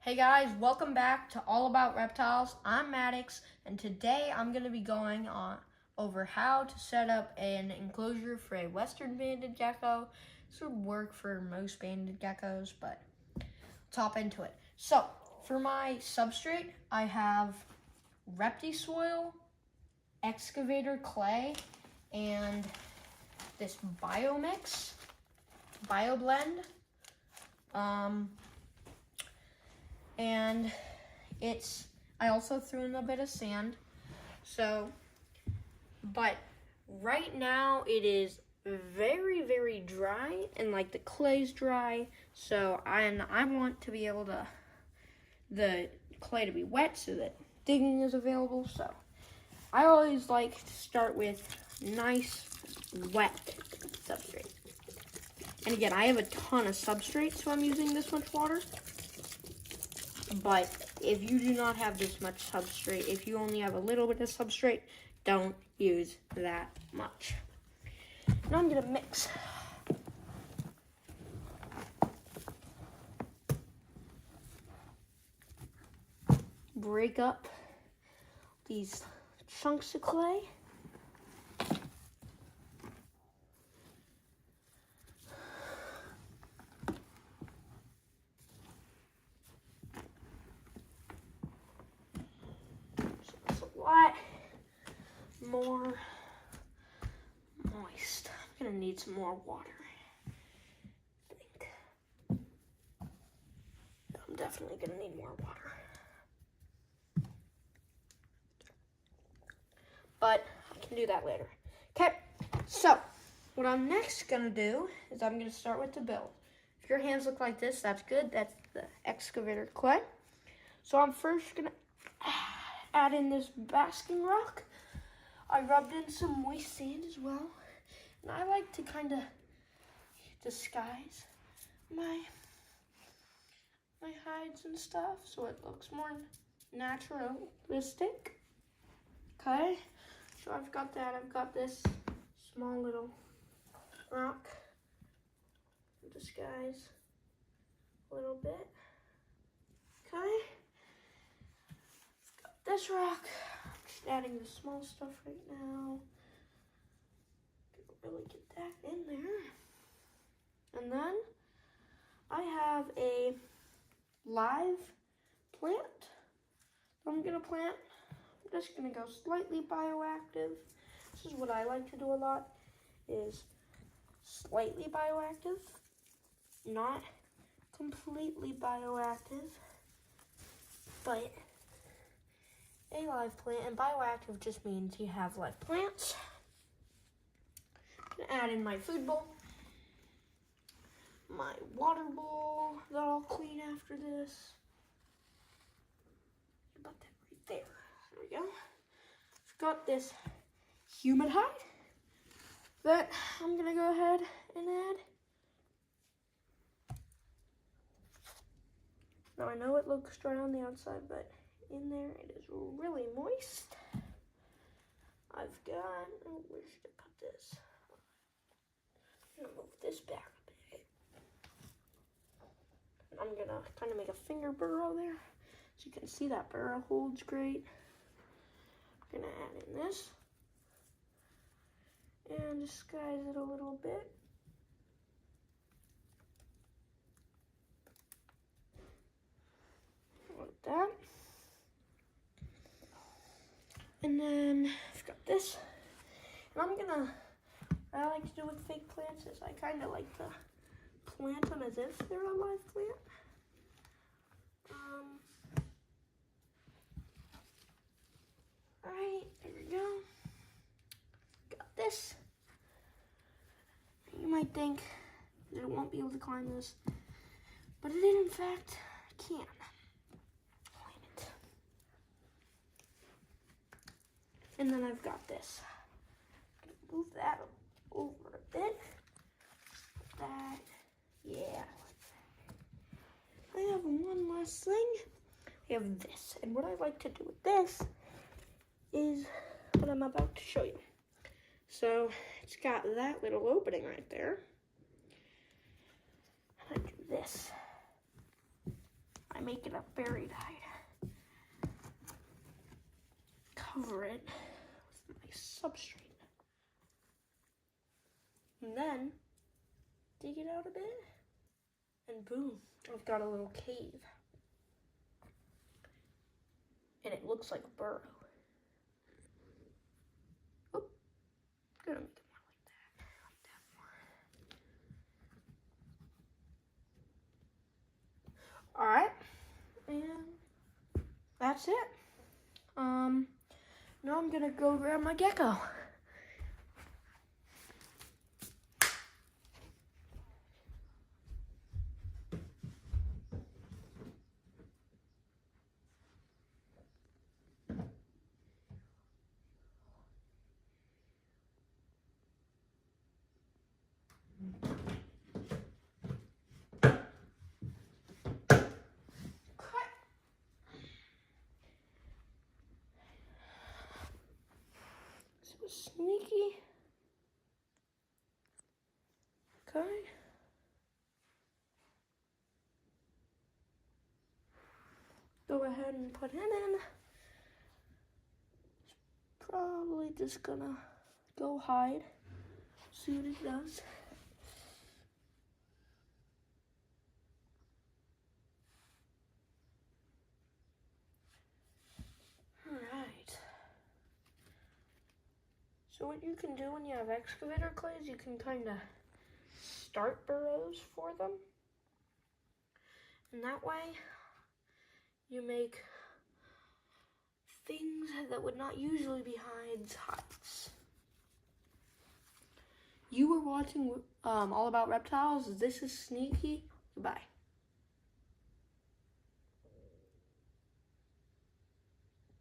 Hey guys, welcome back to All About Reptiles. I'm Maddox, and today I'm going to be going on over how to set up an enclosure for a western banded gecko. This would work for most banded geckos, but let's hop into it. So, for my substrate, I have Repti soil, excavator clay, and this biomix, bioblend. And I also threw in a bit of sand. But right now it is very, very dry, and like the clay's dry. So I want to be able to, the clay to be wet so that digging is available. So I always like to start with nice, wet substrate. And again, I have a ton of substrate, so I'm using this much water. But if you do not have this much substrate, if you only have a little bit of substrate, don't use that much. Now I'm gonna mix. Break up these chunks of clay. Lot more moist. I'm gonna need some more water. I think I'm definitely gonna need more water. But I can do that later. Okay, so what I'm next gonna do is I'm gonna start with the build. If your hands look like this, that's good. That's the excavator clay. So I'm first gonna add in this basking rock. I rubbed in some moist sand as well. And I like to kind of disguise my hides and stuff so it looks more naturalistic. Okay, so I've got that. I've got this small little rock to disguise a little bit. Okay. This rock, I'm just adding the small stuff right now. Didn't really get that in there. And then I have a live plant I'm gonna plant. I'm just gonna go slightly bioactive. This is what I like to do a lot, is slightly bioactive, not completely bioactive, but a live plant. And bioactive just means you have live plants. I'm gonna add in my food bowl, my water bowl that I'll clean after this. About that right there. There we go. I've got this human hide that I'm gonna go ahead and add. Now I know it looks dry on the outside, but in there it is really moist. I've got, oh, where should I put this? I'm gonna move this back a bit. I'm gonna kind of make a finger burrow there. So you can see that burrow holds great. I'm gonna add in this and disguise it a little bit. Like that. And then I've got this. And I'm gonna, what I like to do with fake plants is I kind of like to plant them as if they're a live plant. Alright, there we go. Got this. You might think that it won't be able to climb this, but it in fact can. Climb it. And then I've got this. Move that over a bit. That, yeah. I have one last thing. I have this, and what I like to do with this is what I'm about to show you. So it's got that little opening right there. I do this. I make it a buried hide. Cover it with my substrate. And then dig it out a bit. And boom, I've got a little cave. And it looks like a burrow. Oop, gonna make it more like that. All right, and that's it. Now I'm gonna go grab my gecko. So sneaky. Okay. Go ahead and put him in. Probably just gonna go hide. See what it does. Alright. So what you can do when you have excavator clay is you can kind of start burrows for them. And that way you make things that would not usually be hides. You were watching All About Reptiles. This is Sneaky. Goodbye.